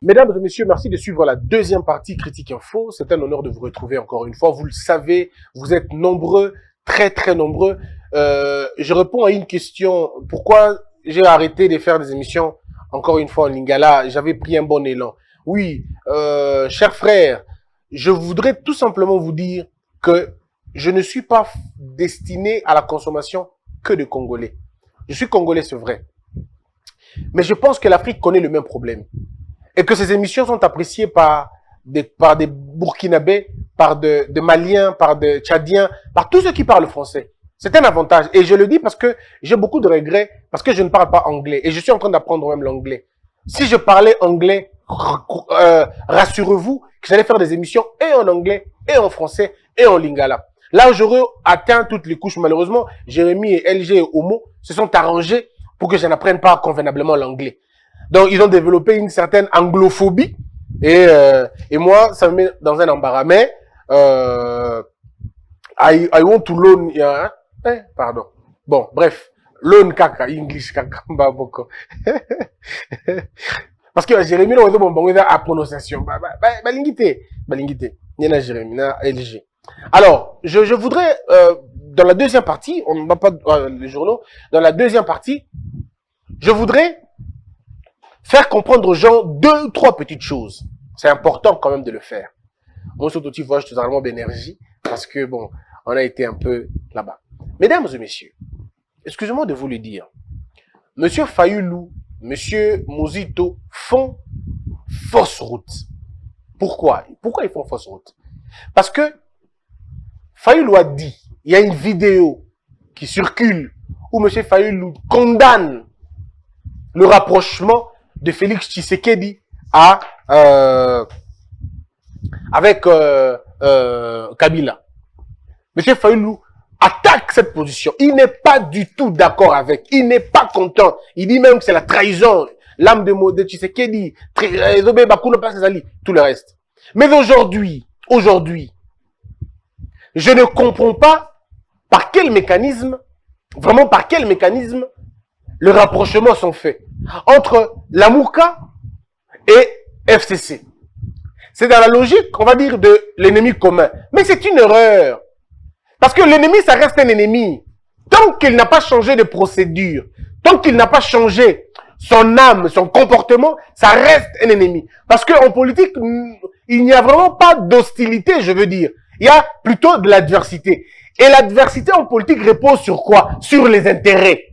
Mesdames et messieurs, merci de suivre la deuxième partie Critique Info. C'est un honneur de vous retrouver encore une fois. Vous le savez, vous êtes nombreux, très très nombreux. Je réponds à une question. Pourquoi j'ai arrêté de faire des émissions encore une fois en lingala? J'avais pris un bon élan. Oui, chers frères, je voudrais tout simplement vous dire que je ne suis pas destiné à la consommation que de Congolais. Je suis Congolais, c'est vrai. Mais je pense que l'Afrique connaît le même problème. Et que ces émissions sont appréciées par des Burkinabés, par des Maliens, par des Tchadiens, par tous ceux qui parlent français. C'est un avantage. Et je le dis parce que j'ai beaucoup de regrets, parce que je ne parle pas anglais. Et je suis en train d'apprendre même l'anglais. Si je parlais anglais, rassurez-vous que j'allais faire des émissions et en anglais, et en français, et en lingala. Là, j'aurais atteint toutes les couches. Malheureusement, Jérémy et LG et Homo se sont arrangés pour que je n'apprenne pas convenablement l'anglais. Donc, ils ont développé une certaine anglophobie. Et moi, ça me met dans un embarras. Mais, I want to learn, pardon. Bon, bref. Learn kaka, English kaka, beaucoup. Parce que Jérémy, on a une prononciation. Balingité. Il y en a Jérémy, il y en a LG. Alors, je voudrais, dans la deuxième partie, on ne va pas les journaux, dans la deuxième partie, je voudrais faire comprendre aux gens deux ou trois petites choses. C'est important quand même de le faire. Moi, surtout, tu vois, je suis totalement d'énergie parce que, bon, on a été un peu là-bas. Mesdames et messieurs, excusez-moi de vous le dire. Monsieur Fayulu, Monsieur Mozito font fausse route. Pourquoi? Pourquoi ils font fausse route? Parce que Fayulu a dit, il y a une vidéo qui circule où Monsieur Fayulu condamne le rapprochement de Félix Tshisekedi avec Kabila. Monsieur Fayulu attaque cette position. Il n'est pas du tout d'accord avec. Il n'est pas content. Il dit même que c'est la trahison. L'âme de Tshisekedi, tout le reste. Mais aujourd'hui, je ne comprends pas par quel mécanisme, vraiment par quel mécanisme, le rapprochement sont faits entre la Mouka et FCC. C'est dans la logique, on va dire, de l'ennemi commun. Mais c'est une erreur. Parce que l'ennemi, ça reste un ennemi. Tant qu'il n'a pas changé de procédure, tant qu'il n'a pas changé son âme, son comportement, ça reste un ennemi. Parce qu'en politique, il n'y a vraiment pas d'hostilité, je veux dire. Il y a plutôt de l'adversité. Et l'adversité en politique repose sur quoi? Sur les intérêts.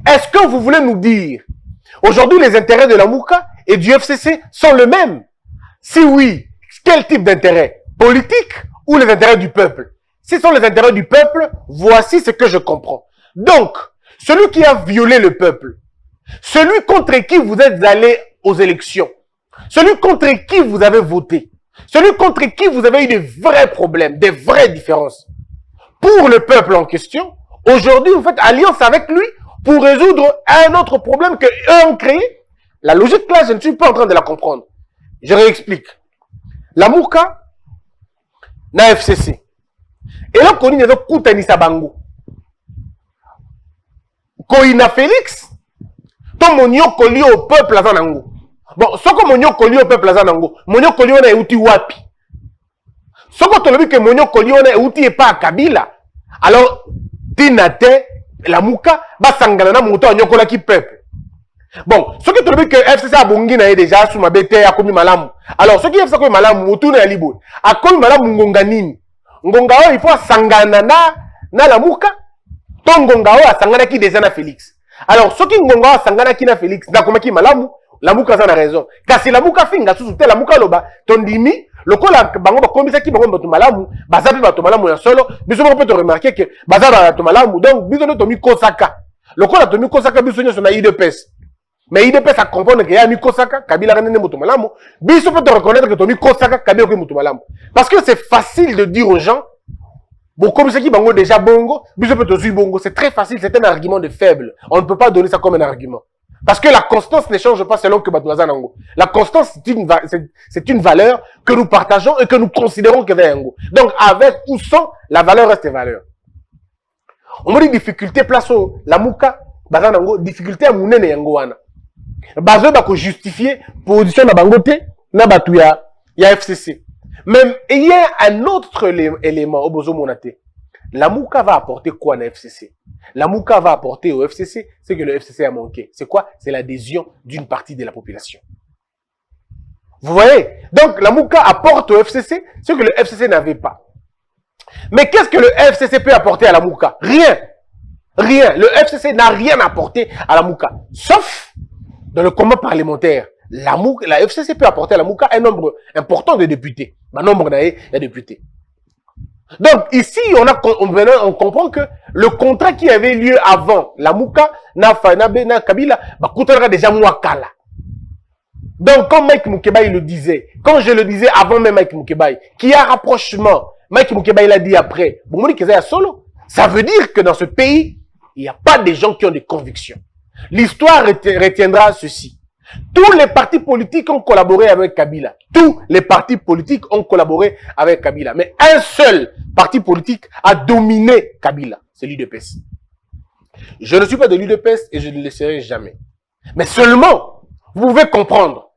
Est-ce que vous voulez nous dire, aujourd'hui, les intérêts de la Mouka et du FCC sont les mêmes? Si oui, quel type d'intérêt? Politique ou les intérêts du peuple? Si ce sont les intérêts du peuple, voici ce que je comprends. Donc, celui qui a violé le peuple, celui contre qui vous êtes allé aux élections, celui contre qui vous avez voté, celui contre qui vous avez eu des vrais problèmes, des vraies différences, pour le peuple en question, aujourd'hui, vous faites alliance avec lui pour résoudre un autre problème que eux ont créé. La logique là, je ne suis pas en train de la comprendre. Je réexplique. La Mouka, na FCC. Et là, on a Koutanisa Bango. Koina Félix, ton monio collier au peuple à Zanango. Bon, ce que monio collier au peuple à Zanango, monio collier on a outi wapi. Ce que tu as vu que monio collier on a outi et pas à Kabila. Alors, Tinate, la Mouka, va s'engager mon temps nyokola qui peuple. Bon, ce qui te dit que FCC a bongi na déjà sous ma bête a commis malamu. Alors, ce qui FCC a commis malamu, autour na libo. A commis malamu ngonga nini? Ngonga o il faut sangana na la Mouka. Ton ngonga o a sangana qui déjà na Félix. Alors, ce qui ngonga o a sangana qui na Félix, na komaki malamu, la Mouka ça a raison. Car si la Mouka finga sous la Mouka loba, ton dimi, le col a bango ba commis ça qui bango ba malamu, bazabi ba malamu ya solo, biso peut te remarquer que bazaba ba malamu, donc biso no tomi kosaka. Le col a tomi kosaka biso nyo na IDPS. Mais IDPS a comprendre qu'il y a mis kosaka, Kabila rende mutu malamu, biso peut te reconnaître que tomi kosaka, Kabila ko mutu malamu. Parce que c'est facile de dire aux gens, bon comme c'est qui bango déjà bongo, biso peut te suivre bongo, c'est très facile, c'est un argument de faible. On ne peut pas donner ça comme un argument. Parce que la constance ne change pas selon que Batouazanango. La constance, c'est une valeur que nous partageons et que nous considérons que Yango. Donc, avec ou sans, la valeur reste valeur. On me dit difficulté place au la Mouka, Bazanango, difficulté à Mounene Yangoana. Bazo bako justifier position na bangote na batu ya FCC. Même il y a un autre élément au bozo monate. La Mouka va apporter quoi à FCC? La Mouka va apporter au FCC, c'est que le FCC a manqué. C'est quoi? C'est l'adhésion d'une partie de la population. Vous voyez? Donc la Mouka apporte au FCC ce que le FCC n'avait pas. Mais qu'est-ce que le FCC peut apporter à la Mouka? Rien. Rien. Le FCC n'a rien apporté à la Mouka. Sauf dans le combat parlementaire. La FCC peut apporter à la Mouka un nombre important de députés. Un nombre de députés. Donc ici, on comprend que le contrat qui avait lieu avant la Mouka, na Kabila, coûtera déjà Mouakala. Donc comme Mike Moukebaï le disait, quand je le disais avant même Mike Moukebaï, qu'il y a un rapprochement, Mike Moukebaï l'a dit après, solo. Ça veut dire que dans ce pays, il n'y a pas des gens qui ont des convictions. L'histoire retiendra ceci. Tous les partis politiques ont collaboré avec Kabila. Tous les partis politiques ont collaboré avec Kabila. Mais un seul parti politique a dominé Kabila. C'est l'UDPS. Je ne suis pas de l'UDPS et je ne le serai jamais. Mais seulement, vous pouvez comprendre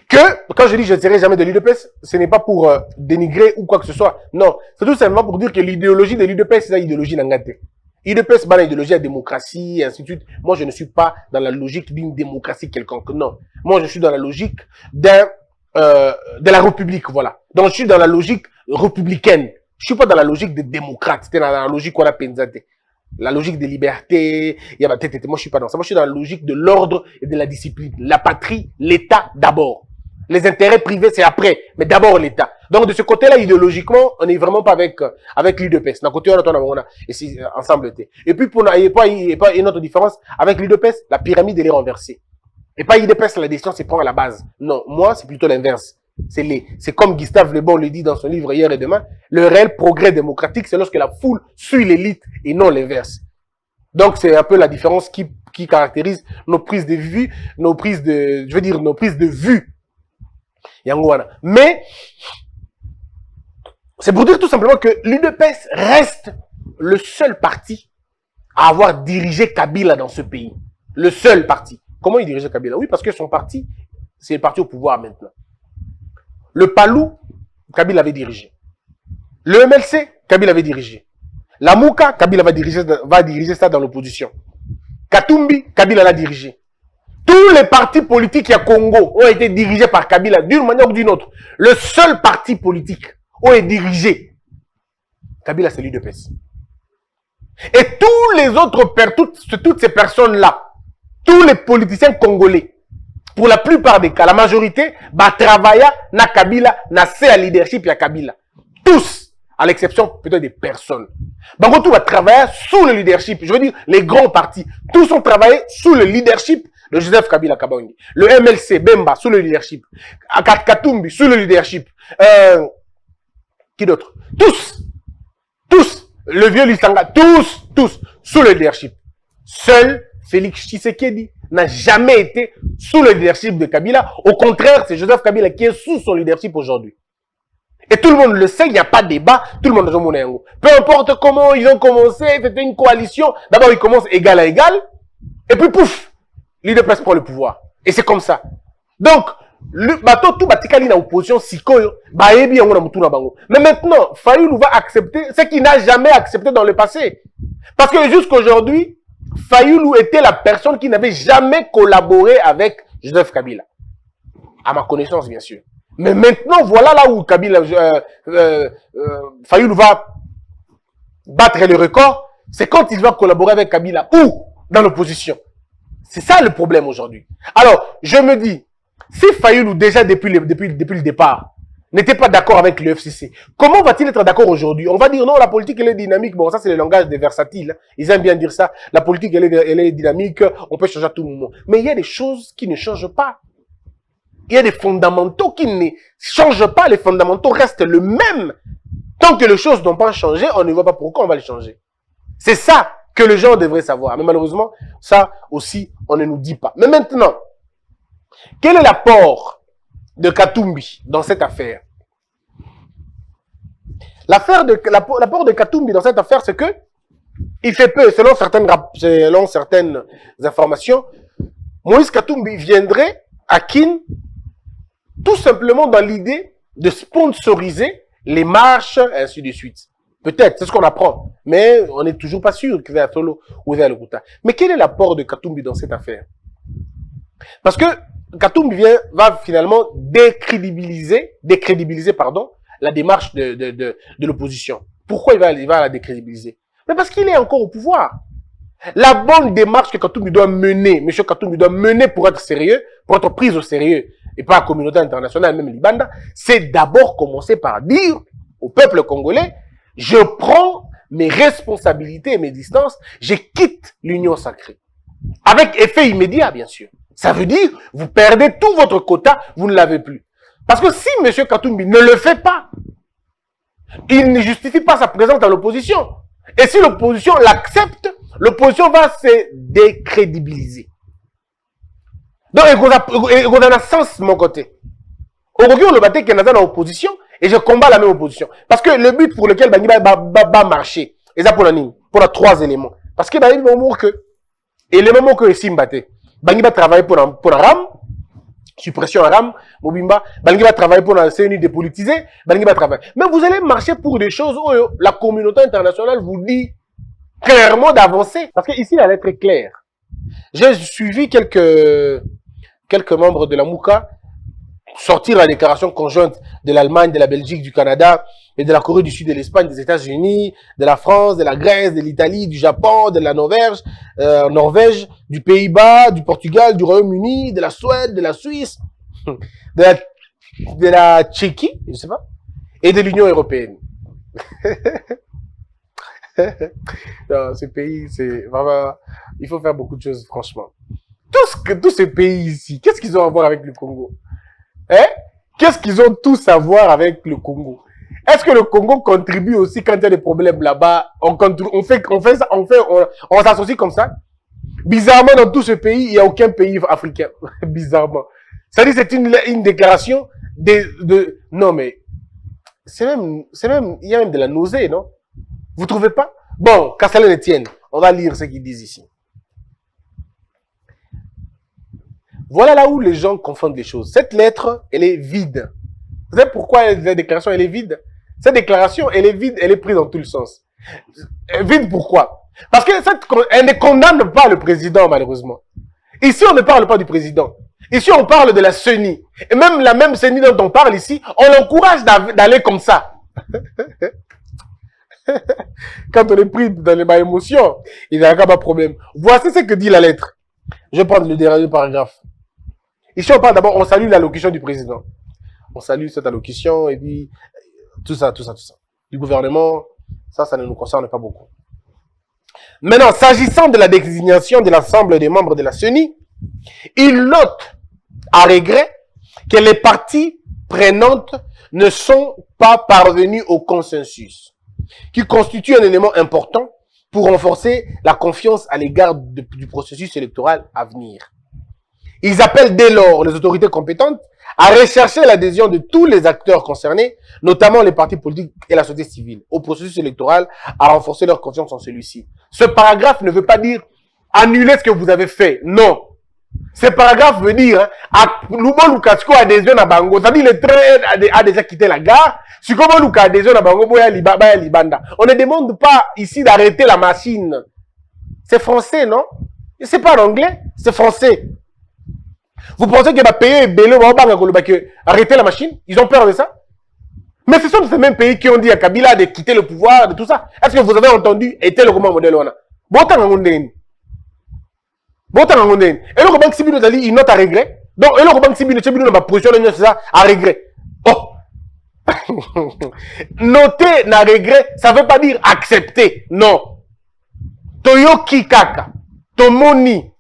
que, quand je dis je ne serai jamais de l'UDPS, ce n'est pas pour dénigrer ou quoi que ce soit. Non, c'est tout simplement pour dire que l'idéologie de l'UDPS, c'est l'idéologie d'Angate. L'UDPS, c'est une idéologie de démocratie, et ainsi de suite. Moi, je ne suis pas dans la logique d'une démocratie quelconque. Non. Moi, je suis dans la logique de la République, voilà. Donc, je suis dans la logique républicaine. Je suis pas dans la logique des démocrates. C'était dans la logique qu'on a pensé. La logique des libertés. Moi, je suis pas dans ça. Moi, je suis dans la logique de l'ordre et de la discipline. La patrie, l'État d'abord. Les intérêts privés, c'est après. Mais d'abord, l'État. Donc, de ce côté-là, idéologiquement, on n'est vraiment pas avec l'UDPS. D'un côté, on a, et si, ensemble, et puis, il n'y a pas une autre différence. Avec l'UDPS, la pyramide, elle est renversée. Et pas l'UDPS, la décision, c'est prendre à la base. Non, moi, c'est plutôt l'inverse. C'est comme Gustave Le Bon le dit dans son livre Hier et Demain. Le réel progrès démocratique, c'est lorsque la foule suit l'élite et non l'inverse. Donc, c'est un peu la différence qui caractérise nos prises de vue, nos prises de vue. Mais, c'est pour dire tout simplement que l'UDPS reste le seul parti à avoir dirigé Kabila dans ce pays. Le seul parti. Comment il dirigeait Kabila? Oui, parce que son parti, c'est le parti au pouvoir maintenant. Le Palou, Kabila avait dirigé. Le MLC, Kabila avait dirigé. La Mouka, Kabila va diriger ça dans l'opposition. Katumbi, Kabila l'a dirigé. Tous les partis politiques à Congo ont été dirigés par Kabila d'une manière ou d'une autre. Le seul parti politique où est dirigé Kabila, c'est l'UDPS. Et tous les autres, toutes ces personnes-là, tous les politiciens congolais, pour la plupart des cas, la majorité, travailler na Kabila, na à leadership ya Kabila. Tous, à l'exception peut-être des personnes. Tout va travailler sous le leadership. Je veux dire, les grands partis, tous ont travaillé sous le leadership de Joseph Kabila Kabangi. Le MLC, Bemba, sous le leadership. Katumbi, sous le leadership. Qui d'autre? Tous. Le vieux Lissanga, tous, sous le leadership. Seul Félix Tshisekedi n'a jamais été sous le leadership de Kabila. Au contraire, c'est Joseph Kabila qui est sous son leadership aujourd'hui. Et tout le monde le sait, il n'y a pas de débat, tout le monde a monnaie. Peu importe comment ils ont commencé, c'était une coalition. D'abord, ils commencent égal à égal. Et puis, pouf, l'UDPS prend le pouvoir. Et c'est comme ça. Donc, le bateau, tout batikali na opposition, sikoyo, baebi yango na mutu na bango. Mais maintenant, Fayoulou va accepter ce qu'il n'a jamais accepté dans le passé. Parce que jusqu'aujourd'hui, Fayoulou était la personne qui n'avait jamais collaboré avec Joseph Kabila. À ma connaissance, bien sûr. Mais maintenant, voilà là où Kabila, Fayoulou va battre le record. C'est quand il va collaborer avec Kabila ou dans l'opposition. C'est ça le problème aujourd'hui. Alors, je me dis, si Fayoulou, déjà depuis le départ, n'était pas d'accord avec le FCC, comment va-t-il être d'accord aujourd'hui? On va dire non, la politique elle est dynamique. Bon, ça c'est le langage des versatiles. Ils aiment bien dire ça. La politique elle est dynamique. On peut changer à tout moment. Mais il y a des choses qui ne changent pas. Il y a des fondamentaux qui ne changent pas. Les fondamentaux restent le même. Tant que les choses n'ont pas changé, on ne voit pas pourquoi on va les changer. C'est ça que les gens devraient savoir. Mais malheureusement, ça aussi, on ne nous dit pas. Mais maintenant, quel est l'apport de Katumbi dans cette affaire? L'apport de Katumbi dans cette affaire, c'est que il fait peu, selon certaines informations, Moïse Katumbi viendrait à Kin tout simplement dans l'idée de sponsoriser les marches, ainsi de suite. Peut-être, c'est ce qu'on apprend. Mais on n'est toujours pas sûr que c'est Solo ou c'est Lokuta. Mais quel est l'apport de Katumbi dans cette affaire? Parce que Katumbi va finalement décrédibiliser, la démarche de l'opposition. Pourquoi il va la décrédibiliser? Mais parce qu'il est encore au pouvoir. La bonne démarche que Katumbi doit mener, M. Katumbi doit mener pour être sérieux, pour être pris au sérieux, et pas à la communauté internationale, même Libanda, c'est d'abord commencer par dire au peuple congolais, je prends mes responsabilités et mes distances, je quitte l'union sacrée. Avec effet immédiat, bien sûr. Ça veut dire, vous perdez tout votre quota, vous ne l'avez plus. Parce que si M. Katumbi ne le fait pas, il ne justifie pas sa présence dans l'opposition. Et si l'opposition l'accepte, l'opposition va se décrédibiliser. Donc, il y a un sens de mon côté. Aujourd'hui, on le battait qu'il y a dans l'opposition et je combats la même opposition. Parce que le but pour lequel Bangi va marcher, et ça pour la ligne, pour les 3 éléments. Parce que Bangi va moment que, et les moments que ici m'battait, Bangi va travailler pour la RAM, suppression à RAM, Mobimba, Bangi va travailler pour la CNU dépolitisée, Bangi va travailler. Mais vous allez marcher pour des choses où la communauté internationale vous dit clairement d'avancer. Parce que ici, la lettre est claire. J'ai suivi quelques membres de la MOUCA sortir la déclaration conjointe de l'Allemagne, de la Belgique, du Canada et de la Corée du Sud, de l'Espagne, des États-Unis, de la France, de la Grèce, de l'Italie, du Japon, de la Norvège, du Pays-Bas, du Portugal, du Royaume-Uni, de la Suède, de la Suisse, de la Tchéquie, je sais pas, et de l'Union européenne. Non, ces pays, c'est vraiment, il faut faire beaucoup de choses, franchement. Tous ces pays ici, qu'est-ce qu'ils ont à voir avec le Congo? Hein? Qu'est-ce qu'ils ont tous à voir avec le Congo? Est-ce que le Congo contribue aussi quand il y a des problèmes là-bas? On s'associe comme ça? Bizarrement, dans tout ce pays, il n'y a aucun pays africain. Bizarrement. Ça dit, c'est une déclaration non, mais, il y a même de la nausée, non? Vous trouvez pas? Bon, qu'à cela ne tienne, on va lire ce qu'ils disent ici. Voilà là où les gens confondent les choses. Cette lettre, elle est vide. Vous savez pourquoi la déclaration, elle est vide? Cette déclaration, elle est vide, elle est prise dans tout le sens. Vide pourquoi? Parce que elle ne condamne pas le président, malheureusement. Ici, on ne parle pas du président. Ici, on parle de la CENI. Et même la même CENI dont on parle ici, on l'encourage d'aller comme ça. Quand on est pris dans les émotions, il n'y a pas de problème. Voici ce que dit la lettre. Je vais prendre le dernier paragraphe. Ici, on parle d'abord, on salue l'allocution du président. On salue cette allocution et puis tout ça. Du gouvernement, ça ne nous concerne pas beaucoup. Maintenant, s'agissant de la désignation de l'ensemble des membres de la CENI, il note à regret que les parties prenantes ne sont pas parvenues au consensus, qui constitue un élément important pour renforcer la confiance à l'égard du processus électoral à venir. Ils appellent dès lors les autorités compétentes à rechercher l'adhésion de tous les acteurs concernés, notamment les partis politiques et la société civile, au processus électoral, à renforcer leur confiance en celui-ci. Ce paragraphe ne veut pas dire annuler ce que vous avez fait. Non. Ce paragraphe veut dire, Lukasko adhésion à Bango. C'est-à-dire le train a déjà quitté la gare. Si comment Luka adhésion à Bango, Libanda. On ne demande pas ici d'arrêter la machine. C'est français, non? C'est pas en anglais, c'est français. Vous pensez que va payer Belé arrêter la machine? Ils ont peur de ça? Mais ce sont ces mêmes pays qui ont dit à Kabila de quitter le pouvoir, de tout ça. Est-ce que vous avez entendu et tel le roman modèle? Et le banque Sibino Dali, il note à regret. Donc, et le banque Sibino n'a position c'est ça, à regret. Oh! Noter na regret, ça veut pas dire accepter. Non. Toyoki kaka. Tomoni.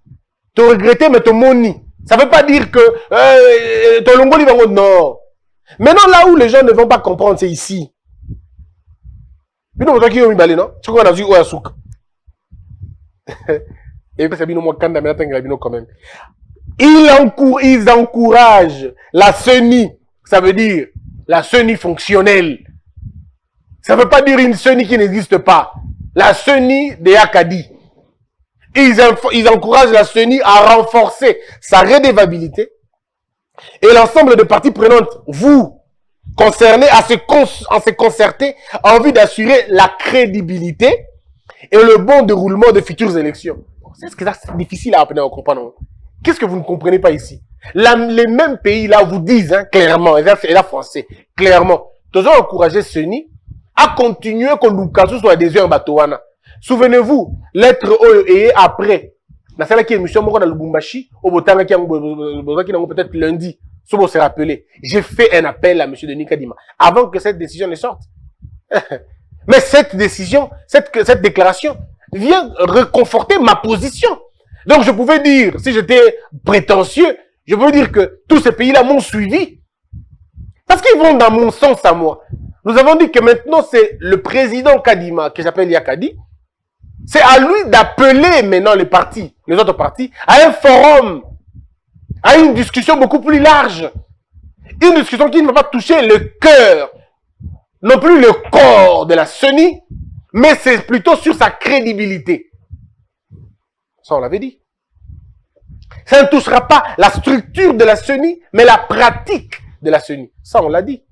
To regretter, mais tomoni. Ça veut pas dire que, Tolongoli va non. Maintenant, là où les gens ne vont pas comprendre, c'est ici. Mais non, qui ont mis balé, non? Tu vois, on a vu où souk. Et puis, c'est bien moi, quand quand même. Ils encouragent la CENI. Ça veut dire la CENI fonctionnelle. Ça veut pas dire une CENI qui n'existe pas. La CENI de Akadi. Ils encouragent la CENI à renforcer sa redevabilité. Et l'ensemble des parties prenantes, vous, concernés, à se concerter en vue d'assurer la crédibilité et le bon déroulement de futures élections. C'est difficile à comprendre. Qu'est-ce que vous ne comprenez pas ici? Les mêmes pays là vous disent clairement, et là français, clairement, nous avons encouragé CENI à continuer qu'on nous casse sur des heures batoana. Souvenez-vous, lettre O et après, dans celle qui est émission dans le Lubumbashi, au Botanga qui peut-être lundi, si vous se rappelez, j'ai fait un appel à M. Denis Kadima avant que cette décision ne sorte. Mais cette décision, cette déclaration vient reconforter ma position. Donc je pouvais dire, si j'étais prétentieux, je pouvais dire que tous ces pays-là m'ont suivi. Parce qu'ils vont dans mon sens à moi. Nous avons dit que maintenant c'est le président Kadima, que j'appelle Yakadi, c'est à lui d'appeler maintenant les partis, les autres partis, à un forum, à une discussion beaucoup plus large. Une discussion qui ne va pas toucher le cœur, non plus le corps de la CENI, mais c'est plutôt sur sa crédibilité. Ça, on l'avait dit. Ça ne touchera pas la structure de la CENI, mais la pratique de la CENI. Ça, on l'a dit.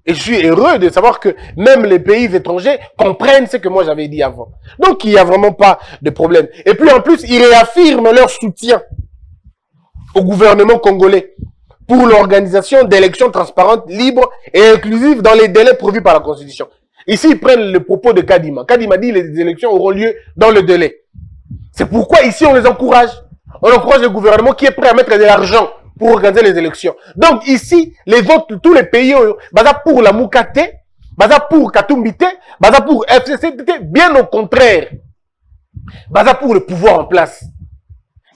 Et je suis heureux de savoir que même les pays étrangers comprennent ce que moi j'avais dit avant. Donc, il n'y a vraiment pas de problème. Et puis, en plus, ils réaffirment leur soutien au gouvernement congolais pour l'organisation d'élections transparentes, libres et inclusives dans les délais prévus par la Constitution. Ici, ils prennent le propos de Kadima. Kadima dit que les élections auront lieu dans le délai. C'est pourquoi ici, on les encourage. On encourage le gouvernement qui est prêt à mettre de l'argent pour organiser les élections. Donc ici, les autres, tous les pays, basa pour la Moukate, basa pour Katumbite, basa pour FCCT, bien au contraire. Basa pour le pouvoir en place.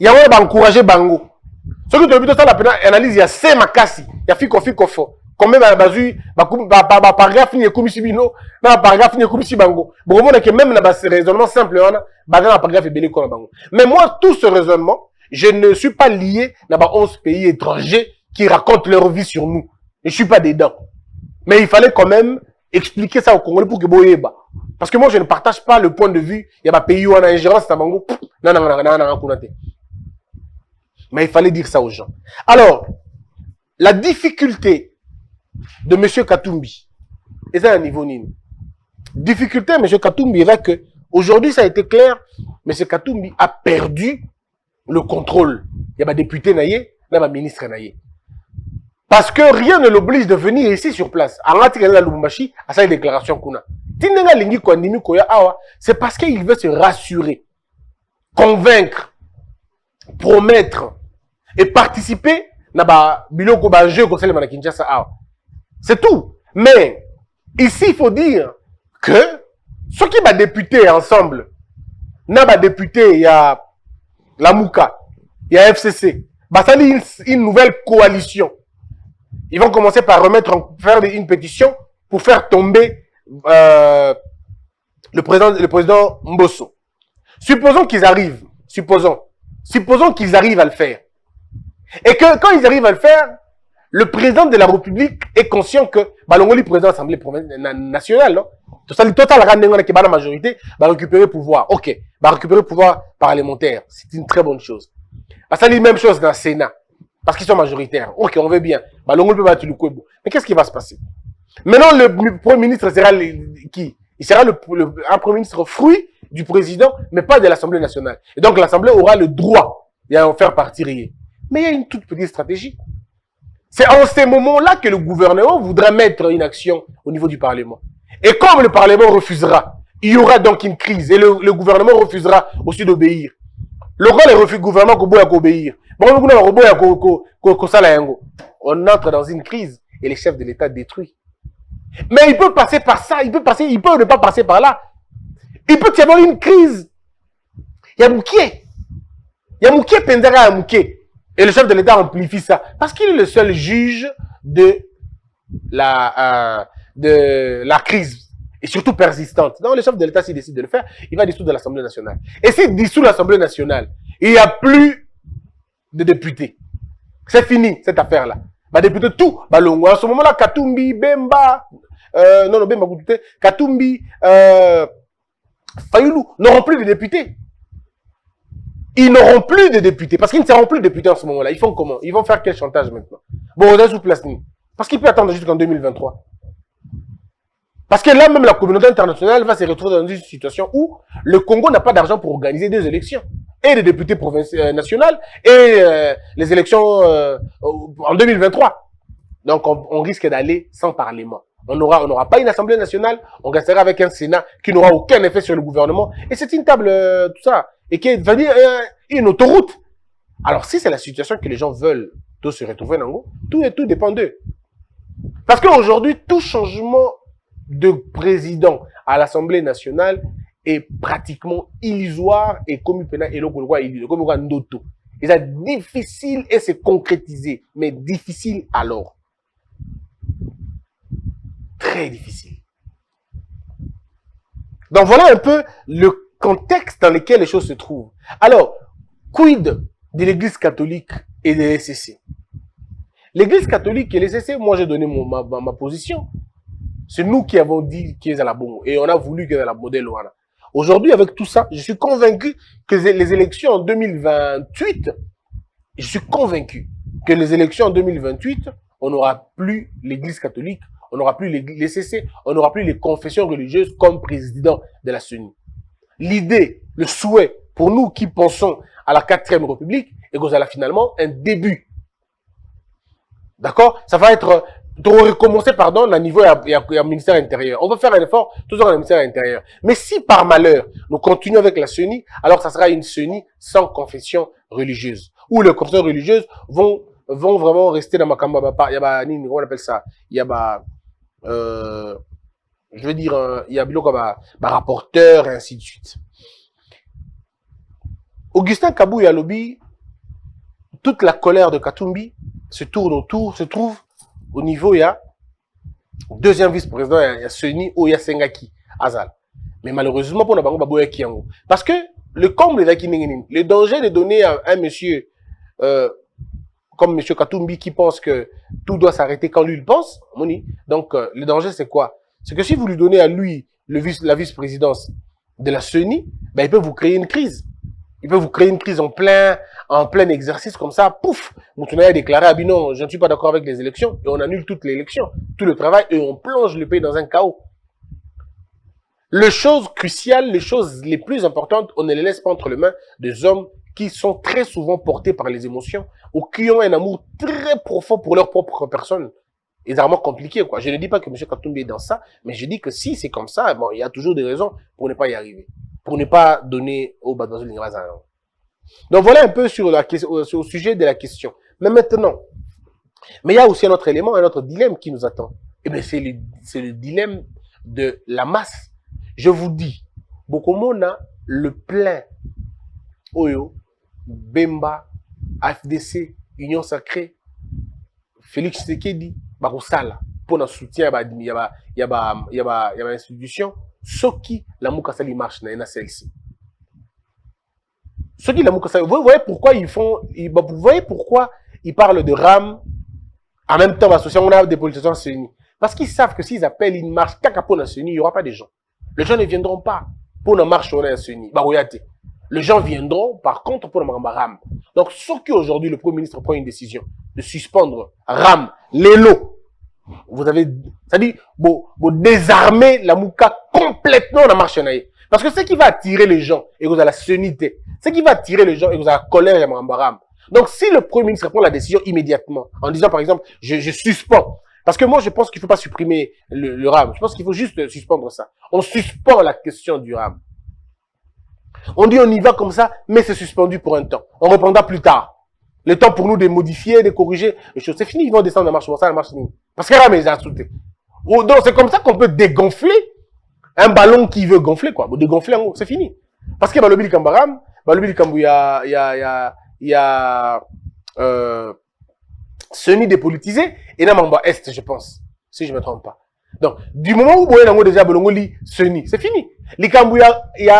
Il y a un encourager Bango. Ce que tu as vu, ça, la analyse, il y a 5 makasi, il y a fiko fo. Combien bazu, paragraphe ni comme si bino, paragraphe ni comme si bango. Bon, on que même dans ce raisonnement simple, on a paragraphe et belé comme bango. Mais moi, tout ce raisonnement, je ne suis pas lié dans 11 pays étrangers qui racontent leur vie sur nous. Je ne suis pas dedans. Mais il fallait quand même expliquer ça au Congolais pour que Boyeba. Parce que moi, je ne partage pas le point de vue. Il y a des pays où on a ingérence dans Bango. Mais il fallait dire ça aux gens. Alors, la difficulté de M. Katumbi, et ça à un niveau nul. Difficulté, M. Katumbi, est que aujourd'hui, ça a été clair, M. Katumbi a perdu le contrôle. Il y a des députés naïe, il y a des ministres naïe. Parce que rien ne l'oblige de venir ici sur place. À sa déclaration qu'on a. C'est parce qu'il veut se rassurer, convaincre, promettre et participer à un jeu qu'on s'appelle Kinshasa. C'est tout. Mais ici, il faut dire que ceux qui sont députés ensemble, il y a députés, il y a la Mouka, il y a FCC, ça une nouvelle coalition. Ils vont commencer par faire une pétition pour faire tomber le président Mbosso. Supposons qu'ils arrivent, supposons qu'ils arrivent à le faire. Et que quand ils arrivent à le faire, le président de la République est conscient que Balongoli, président de l'Assemblée nationale, non? Tout ça, le total qui est la majorité, va récupérer le pouvoir. Ok, va récupérer le pouvoir parlementaire. C'est une très bonne chose. Ça dit la même chose dans le Sénat. Parce qu'ils sont majoritaires. Ok, on veut bien. Balongoli peut battre le Kwebo. Mais qu'est-ce qui va se passer? Maintenant, le Premier ministre sera qui? Il sera un Premier ministre fruit du président, mais pas de l'Assemblée nationale. Et donc, l'Assemblée aura le droit d'en faire partir. Mais il y a une toute petite stratégie. C'est en ces moments-là que le gouvernement voudra mettre une action au niveau du Parlement. Et comme le Parlement refusera, il y aura donc une crise. Et le gouvernement refusera aussi d'obéir. Le rôle est le gouvernement qui doit obéir. On entre dans une crise et les chefs de l'État détruits. Mais il peut passer par ça, il peut ne pas passer par là. Il peut y avoir une crise. Il y a Moukié. Il y a Moukié, Pendera à Moukié. Et le chef de l'État amplifie ça. Parce qu'il est le seul juge de la crise. Et surtout persistante. Donc le chef de l'État, s'il décide de le faire, il va dissoudre l'Assemblée nationale. Et s'il dissout l'Assemblée nationale, il n'y a plus de députés. C'est fini, cette affaire-là. Député tout, Balongo. À ce moment-là, Katumbi, Bemba, Bemba, Katumbi, Fayoulou n'auront plus de députés. Ils n'auront plus de députés, parce qu'ils ne seront plus députés en ce moment-là. Ils font comment? Ils vont faire quel chantage maintenant? Bon, on est sous place. Parce qu'il peut attendre jusqu'en 2023. Parce que là, même la communauté internationale va se retrouver dans une situation où le Congo n'a pas d'argent pour organiser des élections. Et des députés nationaux et les élections en 2023. Donc, on risque d'aller sans parlement. On n'aura pas une assemblée nationale, on restera avec un Sénat qui n'aura aucun effet sur le gouvernement. Et c'est une table, tout ça, et qui va dire une autoroute. Alors, si c'est la situation que les gens veulent de se retrouver dans le tout dépend d'eux. Parce qu'aujourd'hui, tout changement de président à l'Assemblée nationale est pratiquement illusoire et comme ndoto. Et c'est difficile et c'est concrétisé, mais difficile alors. Très difficile. Donc voilà un peu le contexte dans lequel les choses se trouvent. Alors, quid de l'Église catholique et de l'ECC? L'Église catholique et l'ECC, moi j'ai donné ma position. C'est nous qui avons dit qu'ils est à la bonne et on a voulu qu'ils est à la modèle. Aujourd'hui, avec tout ça, je suis convaincu que les élections en 2028, je suis convaincu que les élections en 2028, on n'aura plus l'Église catholique, on n'aura plus l'ECC, on n'aura plus les confessions religieuses comme président de la CENI. L'idée, le souhait, pour nous qui pensons à la 4e République, est qu'on a finalement un début. D'accord? Ça va être, de recommencer, pardon, à niveau du ministère intérieur. On va faire un effort, toujours dans le ministère intérieur. Mais si par malheur, nous continuons avec la CENI, alors ça sera une CENI sans confession religieuse. Où les confessions religieuses vont vraiment rester dans ma kamba. Il y a on appelle ça, il y a je veux dire, il y a rapporteur et ainsi de suite. Augustin Kabou Yalobi, toute la colère de Katumbi se trouve au niveau, il y a deuxième vice-président, il y a Seni ou il y a Sengaki, Azal. Mais malheureusement, pour nous, parce que le comble de le danger de donner à un monsieur, comme monsieur Katumbi, qui pense que tout doit s'arrêter quand lui il pense, donc le danger c'est quoi? C'est que si vous lui donnez à lui la vice-présidence de la CENI, ben, il peut vous créer une crise. Il peut vous créer une crise en plein exercice comme ça, pouf, Moutouna a déclaré, ah non, je ne suis pas d'accord avec les élections, et on annule toutes les élections, tout le travail, et on plonge le pays dans un chaos. Les choses cruciales, les choses les plus importantes, on ne les laisse pas entre les mains des hommes qui sont très souvent portés par les émotions, ou qui ont un amour très profond pour leur propre personne. Et c'est vraiment compliqué, quoi. Je ne dis pas que M. Katumbi est dans ça, mais je dis que si c'est comme ça, bon, il y a toujours des raisons pour ne pas y arriver. Pour ne pas donner au Badozo Lingrazan. Donc voilà un peu sur le sujet de la question. Mais maintenant, mais il y a aussi un autre élément, un autre dilemme qui nous attend. Eh bien, c'est le dilemme de la masse. Je vous dis, Bokomona, le plein, Oyo, Bemba, AFDC, Union Sacrée, Félix Tshisekedi, Barosala, pour notre soutien, il y a institution, ce qui la Moukasali marche dans celle-ci. Ce qui la Moukasali, vous voyez pourquoi vous voyez pourquoi ils parlent de RAM, en même temps, on a des politiciens CENI. Parce qu'ils savent que s'ils appellent une marche, pour la CENI, il n'y aura pas de gens. Les gens ne viendront pas pour une marche on a CENI. Les gens viendront, par contre, pour le RAM. Donc, ce qui aujourd'hui, le Premier ministre prend une décision de suspendre RAM, les lots. Vous avez, c'est-à-dire, vous désarmer la Mouka complètement dans la marche. Parce que ce qui va attirer les gens, et vous avez la sénité, ce qui va attirer les gens, et vous avez la colère et la Marambaram. Donc, si le Premier ministre prend la décision immédiatement, en disant, par exemple, je suspends, parce que moi, je pense qu'il ne faut pas supprimer le RAM. Je pense qu'il faut juste suspendre ça. On suspend la question du RAM. On dit on y va comme ça, mais c'est suspendu pour un temps. On reprendra plus tard. Le temps pour nous de modifier, de corriger les choses. C'est fini, ils vont descendre la marche. Ça, la marche finie. Parce qu'il y a mes insultés. Donc, c'est comme ça qu'on peut dégonfler un ballon qui veut gonfler, quoi. Dégonfler en haut, c'est fini. Parce qu'il y a le Bili Kambaram, le Bili Kambou, il y a Seni dépolitisé, et Namamba Est, je pense. Si je ne me trompe pas. Donc, du moment où Boye Nango déjà Bolongoli Seni, c'est fini. Les Kambouya, il y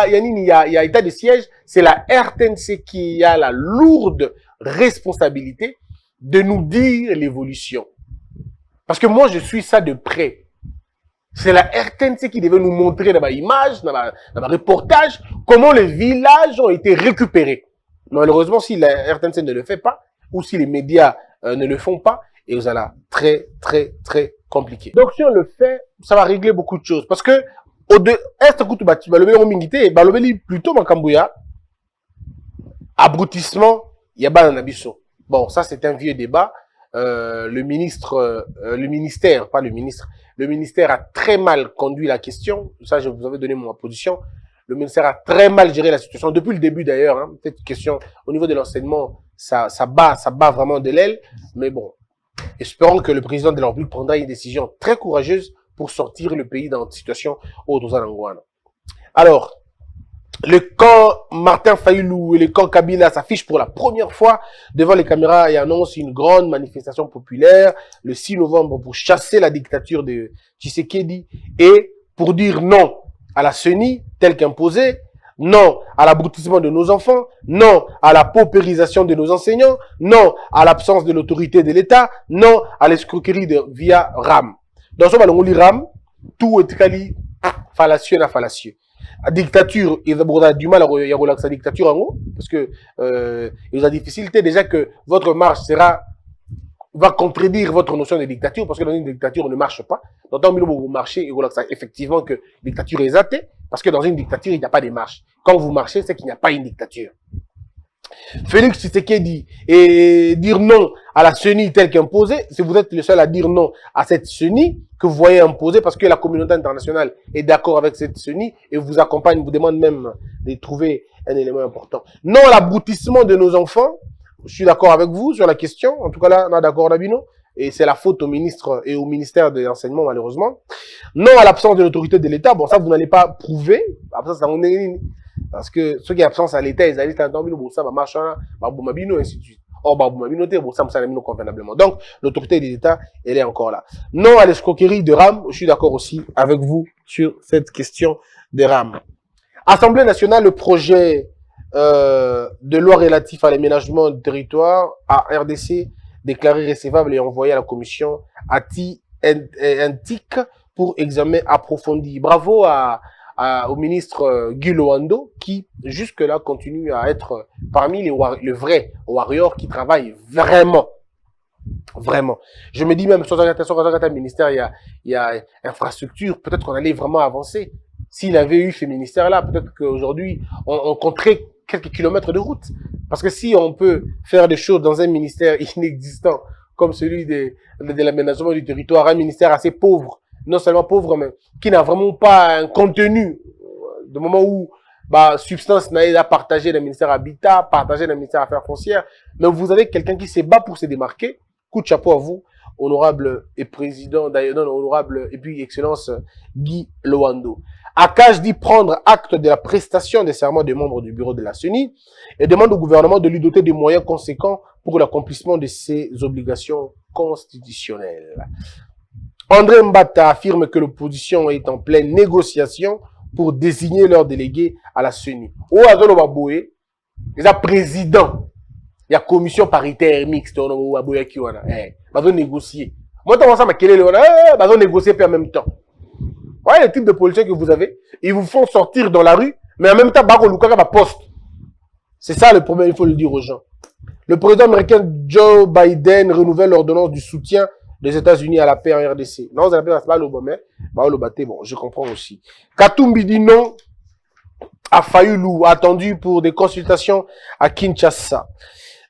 a état de siège, c'est la RTNC qui a la lourde responsabilité de nous dire l'évolution. Parce que moi, je suis ça de près. C'est la RTNC qui devait nous montrer dans ma image, dans ma reportage, comment les villages ont été récupérés. Malheureusement, si la RTNC ne le fait pas, ou si les médias ne le font pas, et vous allez très, très, très compliqué. Donc, si on le fait, ça va régler beaucoup de choses. Parce que, plutôt Makambouya, abrutissement, il y a pas un abisso. Bon, ça, c'est un vieux débat. Le ministère a très mal conduit la question. Ça, je vous avais donné ma position. Le ministère a très mal géré la situation depuis le début d'ailleurs. Hein. Cette question au niveau de l'enseignement, ça bat vraiment de l'aile. Mais bon, espérons que le président de la République prendra une décision très courageuse pour sortir le pays dans une situation au Dozanangouana. Alors, le camp Martin Fayoulou et le camp Kabila s'affichent pour la première fois devant les caméras et annoncent une grande manifestation populaire le 6 novembre pour chasser la dictature de Tshisekedi et pour dire non à la CENI telle qu'imposée, non à l'abrutissement de nos enfants, non à la paupérisation de nos enseignants, non à l'absence de l'autorité de l'État, non à l'escroquerie via RAM. Dans ce moment, on lit RAM, tout est fallacieux na fallacieux. La dictature, il a du mal à relaxer sa dictature en haut, parce que il a des difficultés déjà que votre marche va contredire votre notion de dictature, parce que dans une dictature, on ne marche pas. Dans le temps où vous marchez, il relaxe effectivement que la dictature est athée, parce que dans une dictature, il n'y a pas de marche. Quand vous marchez, c'est qu'il n'y a pas une dictature. Félix Tshisekedi et dire non à la CENI telle qu'imposée, si vous êtes le seul à dire non à cette CENI que vous voyez imposer parce que la communauté internationale est d'accord avec cette CENI et vous accompagne, vous demande même de trouver un élément important. Non à l'abrutissement de nos enfants, je suis d'accord avec vous sur la question, en tout cas là, on est d'accord Nabino, et c'est la faute au ministre et au ministère de l'enseignement malheureusement. Non à l'absence de l'autorité de l'État, bon ça vous n'allez pas prouver, après ça parce que ceux qui ont absence à l'État, ils allaient t'entendre, bon, ça va marcher, Babou ainsi de suite. Or, Babou Mabino, bon, ça me convenablement. Donc, l'autorité de l'État, elle est encore là. Non à l'escroquerie de RAM, je suis d'accord aussi avec vous sur cette question de RAM. Assemblée nationale, le projet de loi relatif à l'aménagement du territoire à RDC déclaré recevable et envoyé à la commission ATI-NTIC pour examen approfondi. Bravo au ministre Guy Loando qui jusque-là continue à être parmi les vrais warriors qui travaillent vraiment. Vraiment. Je me dis même, sur un ministère, il y a infrastructure, peut-être qu'on allait vraiment avancer. S'il avait eu ce ministère-là, peut-être qu'aujourd'hui, on compterait quelques kilomètres de route. Parce que si on peut faire des choses dans un ministère inexistant, comme celui de l'aménagement du territoire, un ministère assez pauvre, non seulement pauvre, mais qui n'a vraiment pas un contenu, de moment où, substance n'a à partager le ministère Habitat, partager le ministère Affaires foncières, mais vous avez quelqu'un qui se bat pour se démarquer. Coup de chapeau à vous, honorable et président, d'ailleurs, non, honorable et puis excellence Guy Loando. Akaj dit prendre acte de la prestation des serments des membres du bureau de la CENI et demande au gouvernement de lui doter de moyens conséquents pour l'accomplissement de ses obligations constitutionnelles. André Mbata affirme que l'opposition est en pleine négociation pour désigner leur délégué à la CENI. Ou Azolo Baboué, il y a président, il y a commission paritaire mixte, on a Baboué qui on a, va négocier. Moi, t'as ça, ma quelle est va négocier puis en même temps. Voilà le type de politiciens que vous avez. Ils vous font sortir dans la rue, mais en même temps, Baro Lukaka va poste. C'est ça le problème, il faut le dire aux gens. Le président américain Joe Biden renouvelle l'ordonnance du soutien des États-Unis à la paix en RDC. Non, vous avez pas le bon, je comprends aussi. Katumbi dit non à Fayoulou, attendu pour des consultations à Kinshasa.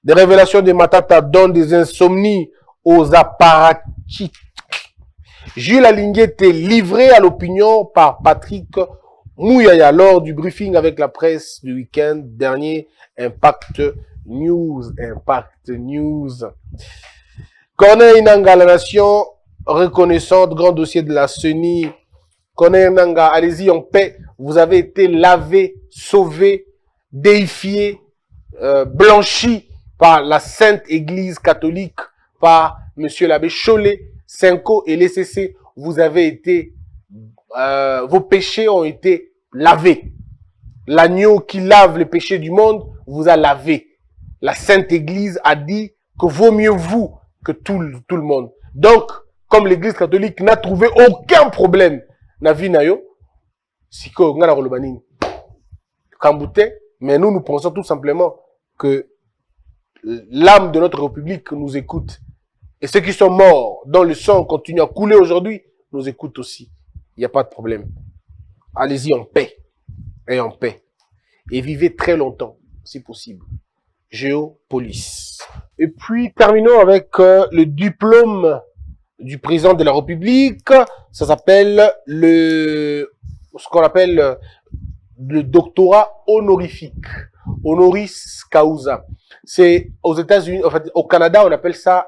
Des révélations de Matata donnent des insomnies aux apparatchiks. Jules Alinguet est livré à l'opinion par Patrick Mouyaya lors du briefing avec la presse du week-end dernier. Impact News. Corneille Nanga, la nation reconnaissante, grand dossier de la CENI. Corneille Nanga, allez-y en paix. Vous avez été lavé, sauvé, déifié, blanchi par la Sainte Église catholique, par Monsieur l'abbé Cholet, Cinco et l'ECC. Vous avez été, vos péchés ont été lavés. L'agneau qui lave les péchés du monde vous a lavé. La Sainte Église a dit que vaut mieux vous que tout le monde. Donc, comme l'Église catholique n'a trouvé aucun problème, na vie na yo, siko ngana rolobanini. Kambouté, mais nous pensons tout simplement que l'âme de notre République nous écoute. Et ceux qui sont morts, dont le sang continue à couler aujourd'hui, nous écoutent aussi. Il n'y a pas de problème. Allez-y en paix. Et en paix. Et vivez très longtemps, si possible. Géopolis. Et puis, terminons avec le diplôme du président de la République. Ça s'appelle ce qu'on appelle le doctorat honorifique. Honoris causa. C'est aux États-Unis, en fait, au Canada, on appelle ça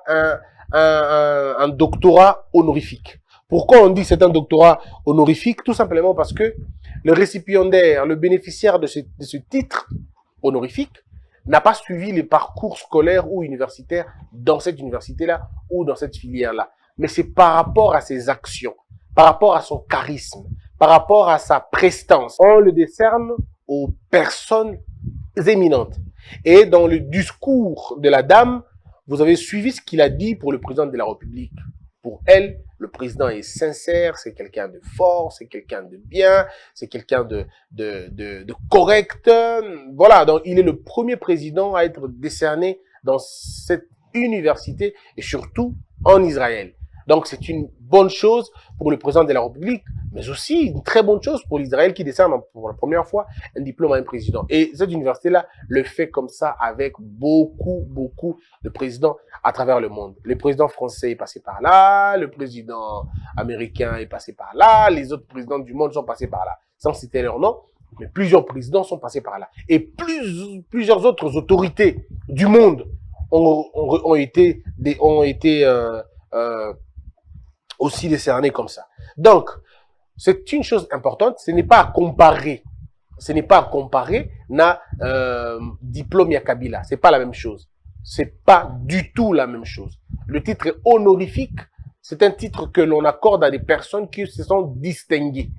un doctorat honorifique. Pourquoi on dit que c'est un doctorat honorifique? Tout simplement parce que le récipiendaire, le bénéficiaire de ce titre honorifique n'a pas suivi les parcours scolaires ou universitaires dans cette université-là ou dans cette filière-là. Mais c'est par rapport à ses actions, par rapport à son charisme, par rapport à sa prestance. On le décerne aux personnes éminentes. Et dans le discours de la dame, vous avez suivi ce qu'il a dit pour le président de la République. Pour elle, le président est sincère, c'est quelqu'un de fort, c'est quelqu'un de bien, c'est quelqu'un de correct. Voilà, donc il est le premier président à être décerné dans cette université et surtout en Israël. Donc c'est une bonne chose pour le président de la République, mais aussi une très bonne chose pour l'Israël qui décerne pour la première fois un diplôme à un président. Et cette université-là le fait comme ça avec beaucoup de présidents à travers le monde. Le président français est passé par là, le président américain est passé par là, les autres présidents du monde sont passés par là. Sans citer leur nom, mais plusieurs présidents sont passés par là. Et plusieurs autres autorités du monde ont été aussi décerné comme ça. Donc, c'est une chose importante, ce n'est pas à comparer. Ce n'est pas à comparer na diplôme ya Kabila. C'est pas la même chose. C'est pas du tout la même chose. Le titre honorifique, c'est un titre que l'on accorde à des personnes qui se sont distinguées.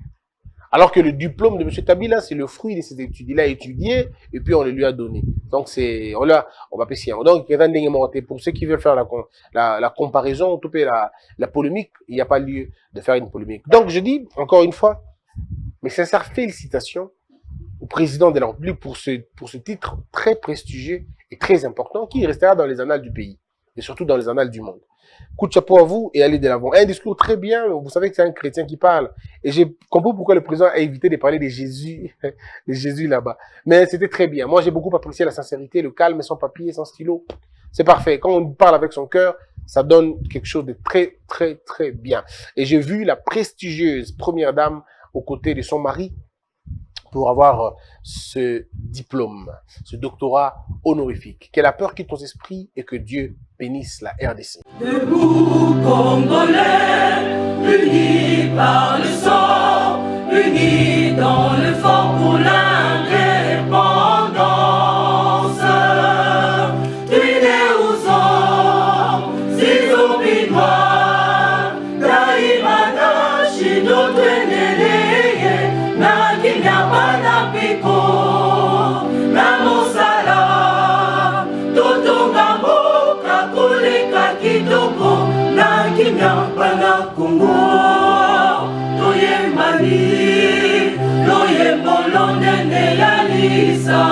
Alors que le diplôme de M. Kabila, c'est le fruit de ses études. Il a étudié et puis on le lui a donné. Donc on va appeler ça. Donc, pour ceux qui veulent faire la comparaison, la polémique, il n'y a pas lieu de faire une polémique. Donc, je dis encore une fois, mes sincères félicitations au président de la République pour ce titre très prestigieux et très important qui restera dans les annales du pays et surtout dans les annales du monde. Coup de chapeau à vous et allez de l'avant. Un discours très bien, vous savez que c'est un chrétien qui parle. Et j'ai compris pourquoi le président a évité de parler de Jésus, là-bas. Mais c'était très bien. Moi, j'ai beaucoup apprécié la sincérité, le calme, sans papier, sans stylo. C'est parfait. Quand on parle avec son cœur, ça donne quelque chose de très bien. Et j'ai vu la prestigieuse première dame aux côtés de son mari pour avoir ce diplôme, ce doctorat honorifique. Que la peur quitte nos esprits et que Dieu bénisse la RDC. Debout Congolais, unis par le sang, unis dans le fort pour l'indépendance. Tués aux hommes, si obinois, Daimana, Chino, Tueneleye, Nakinyabana Piko, Namosala, Totongambo, Kakuleka Kitoko, Nakinyabana Kungo, Toye Mali, Loye Molonene Yalisa.